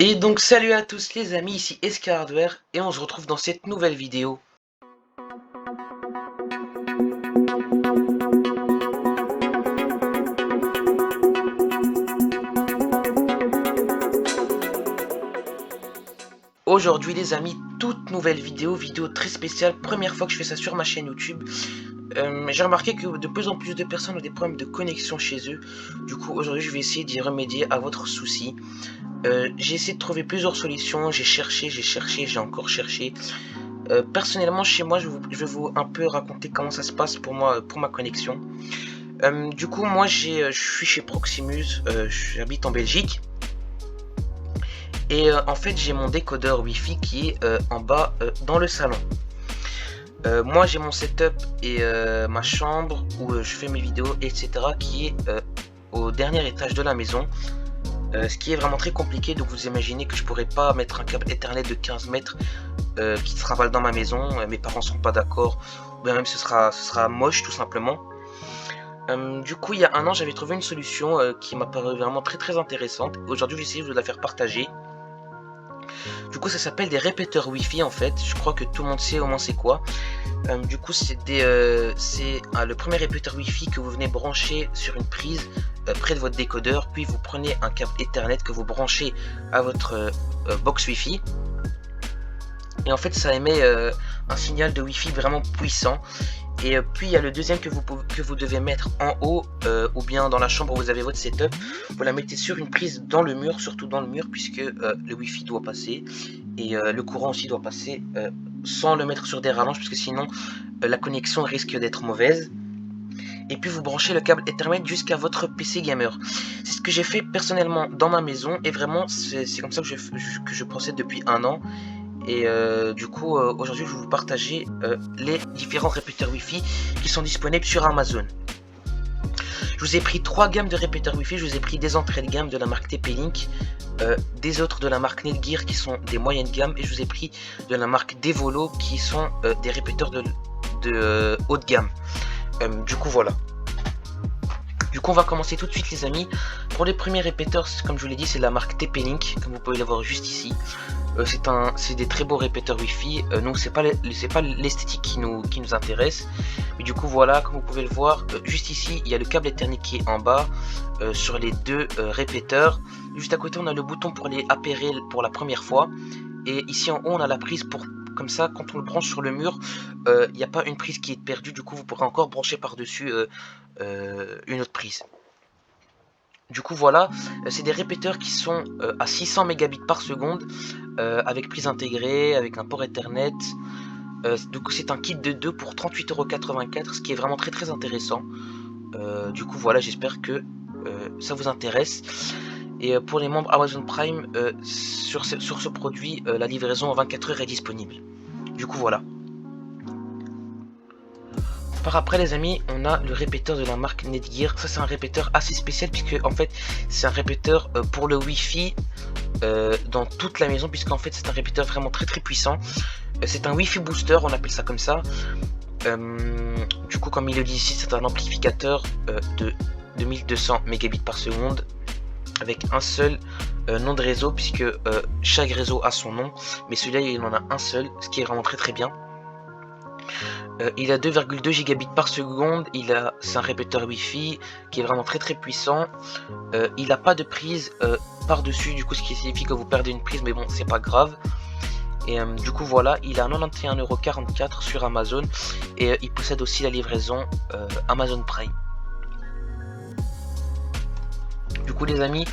Et donc salut à tous les amis, ici SK Hardware et on se retrouve dans cette nouvelle vidéo. Aujourd'hui les amis, toute nouvelle vidéo très spéciale, première fois que je fais ça sur ma chaîne YouTube. J'ai remarqué que de plus en plus de personnes ont des problèmes de connexion chez eux. Du coup aujourd'hui je vais essayer d'y remédier à votre souci. J'ai essayé de trouver plusieurs solutions, j'ai cherché, j'ai encore cherché. Personnellement chez moi je vais vous un peu raconter comment ça se passe pour moi, pour ma connexion. Du coup moi je suis chez Proximus, j'habite en Belgique. Et en fait j'ai mon décodeur Wi-Fi qui est en bas dans le salon. Moi j'ai mon setup et ma chambre où je fais mes vidéos etc. qui est au dernier étage de la maison. Ce qui est vraiment très compliqué, donc vous imaginez que je pourrais pas mettre un câble Ethernet de 15 mètres qui se ravale dans ma maison, mes parents seront pas d'accord, ou bien même ce sera moche tout simplement. Du coup il y a un an j'avais trouvé une solution qui m'a paru vraiment très intéressante. Aujourd'hui j'ai essayé de vous la faire partager. Du coup ça s'appelle des répéteurs Wi-Fi en fait, je crois que tout le monde sait au moins c'est quoi. Du coup c'est le premier répéteur Wi-Fi que vous venez brancher sur une prise près de votre décodeur, puis vous prenez un câble Ethernet que vous branchez à votre box Wi-Fi. Et en fait ça émet un signal de Wi-Fi vraiment puissant. Et puis il y a le deuxième que vous devez mettre en haut ou bien dans la chambre où vous avez votre setup. Vous la mettez sur une prise dans le mur, surtout dans le mur, puisque le Wi-Fi doit passer et le courant aussi doit passer sans le mettre sur des rallonges, puisque sinon la connexion risque d'être mauvaise. Et puis vous branchez le câble Ethernet jusqu'à votre PC gamer. C'est ce que j'ai fait personnellement dans ma maison et vraiment c'est comme ça que je procède depuis un an. Et du coup aujourd'hui je vais vous partager les différents répéteurs Wi-Fi qui sont disponibles sur Amazon. Je vous ai pris 3 gammes de répéteurs Wi-Fi, je vous ai pris des entrées de gamme de la marque TP-Link, des autres de la marque Netgear qui sont des moyennes gammes, et je vous ai pris de la marque Devolo qui sont des répéteurs de haut de gamme. Du coup voilà. Du coup on va commencer tout de suite les amis. Pour les premiers répéteurs, comme je vous l'ai dit, c'est la marque TP-Link, comme vous pouvez le voir juste ici. C'est des très beaux répéteurs Wi-Fi, donc c'est pas l'esthétique qui nous intéresse. Mais du coup voilà, comme vous pouvez le voir, juste ici il y a le câble Ethernet qui est en bas sur les deux répéteurs. Juste à côté on a le bouton pour les appairer pour la première fois. Et ici en haut on a la prise pour, comme ça quand on le branche sur le mur, il n'y a pas une prise qui est perdue, du coup vous pourrez encore brancher par dessus une autre prise. Du coup voilà, c'est des répéteurs qui sont à 600 mégabits par seconde avec prise intégrée, avec un port Ethernet. Donc c'est un kit de 2 pour 38,84 €, ce qui est vraiment très intéressant. Du coup voilà, j'espère que ça vous intéresse. Et pour les membres Amazon Prime, sur ce produit, la livraison en 24 heures est disponible. Du coup voilà. Par après les amis, on a le répéteur de la marque Netgear. Ça c'est un répéteur assez spécial puisque en fait c'est un répéteur pour le Wi-Fi dans toute la maison, puisqu'en fait c'est un répéteur vraiment très puissant. C'est un Wi-Fi booster, on appelle ça comme ça. Du coup comme il le dit ici, c'est un amplificateur de 2200 mégabits par seconde avec un seul nom de réseau, puisque chaque réseau a son nom, mais celui-là il en a un seul, ce qui est vraiment très bien. Il a 2,2 gigabits par seconde, c'est un répéteur Wi-Fi qui est vraiment très puissant. Il n'a pas de prise par dessus, du coup ce qui signifie que vous perdez une prise, mais bon c'est pas grave. Et du coup voilà, il a 91,44 € sur Amazon et il possède aussi la livraison Amazon Prime. Du coup les amis,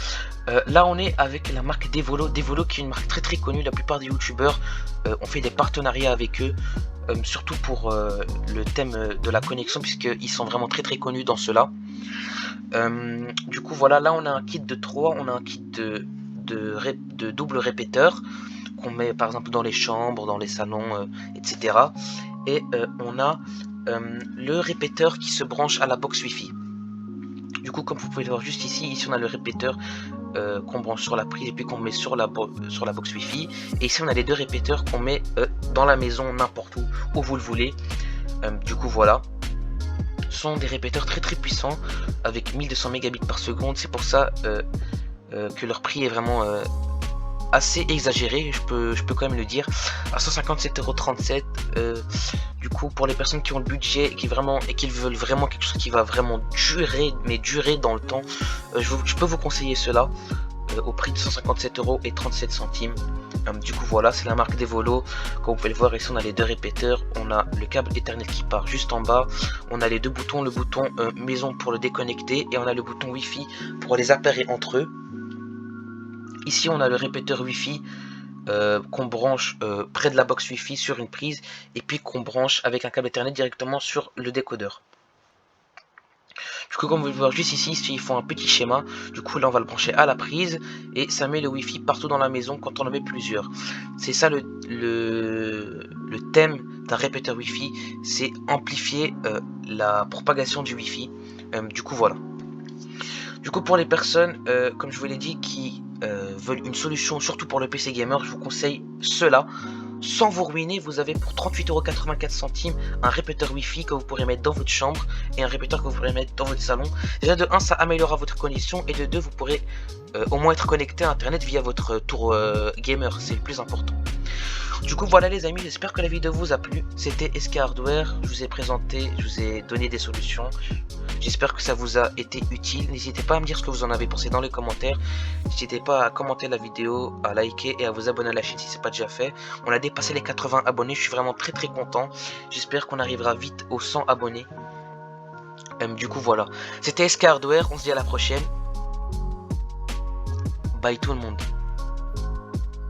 là on est avec la marque Devolo, qui est une marque très connue. La plupart des youtubeurs ont fait des partenariats avec eux, surtout pour le thème de la connexion, puisqu'ils sont vraiment très connus dans cela. Du coup voilà, là on a un kit de 3, on a un kit de double répéteur qu'on met par exemple dans les chambres, dans les salons, etc. Et on a le répéteur qui se branche à la box Wi-Fi. Du coup comme vous pouvez le voir juste ici on a le répéteur qu'on branche sur la prise et puis qu'on met sur la box Wi-Fi. Et ici on a les deux répéteurs qu'on met dans la maison, n'importe où vous le voulez. Du coup voilà, ce sont des répéteurs très puissants avec 1200 mégabits par seconde. C'est pour ça que leur prix est vraiment assez exagéré, je peux quand même le dire, à 157,37 €. Du coup, pour les personnes qui ont le budget et qui veulent vraiment quelque chose qui va vraiment durer, mais durer dans le temps, je peux vous conseiller cela au prix de 157,37 €. Du coup, voilà, c'est la marque Devolo. Comme vous pouvez le voir ici, on a les deux répéteurs, on a le câble Ethernet qui part juste en bas, on a les deux boutons, le bouton maison pour le déconnecter et on a le bouton Wi-Fi pour les appairer entre eux. Ici, on a le répéteur Wi-Fi qu'on branche près de la box Wi-Fi sur une prise et puis qu'on branche avec un câble Ethernet directement sur le décodeur. Du coup, comme vous pouvez le voir juste ici, ils font un petit schéma. Du coup, là, on va le brancher à la prise et ça met le Wi-Fi partout dans la maison quand on en met plusieurs. C'est ça le thème d'un répéteur Wi-Fi, c'est amplifier la propagation du Wi-Fi. Du coup, voilà. Du coup, pour les personnes, comme je vous l'ai dit, qui veulent une solution, surtout pour le PC gamer, je vous conseille cela. Sans vous ruiner, vous avez pour 38,84 € un répéteur Wi-Fi que vous pourrez mettre dans votre chambre et un répéteur que vous pourrez mettre dans votre salon. Déjà de 1, ça améliorera votre connexion et de 2, vous pourrez au moins être connecté à internet via votre tour gamer, c'est le plus important. Du coup voilà les amis, j'espère que la vidéo vous a plu. C'était SK Hardware, je vous ai présenté, je vous ai donné des solutions. J'espère que ça vous a été utile. N'hésitez pas à me dire ce que vous en avez pensé dans les commentaires. N'hésitez pas à commenter la vidéo, à liker et à vous abonner à la chaîne si ce n'est pas déjà fait. On a dépassé les 80 abonnés, je suis vraiment très content. J'espère qu'on arrivera vite aux 100 abonnés. Du coup voilà, c'était SK Hardware, on se dit à la prochaine. Bye tout le monde.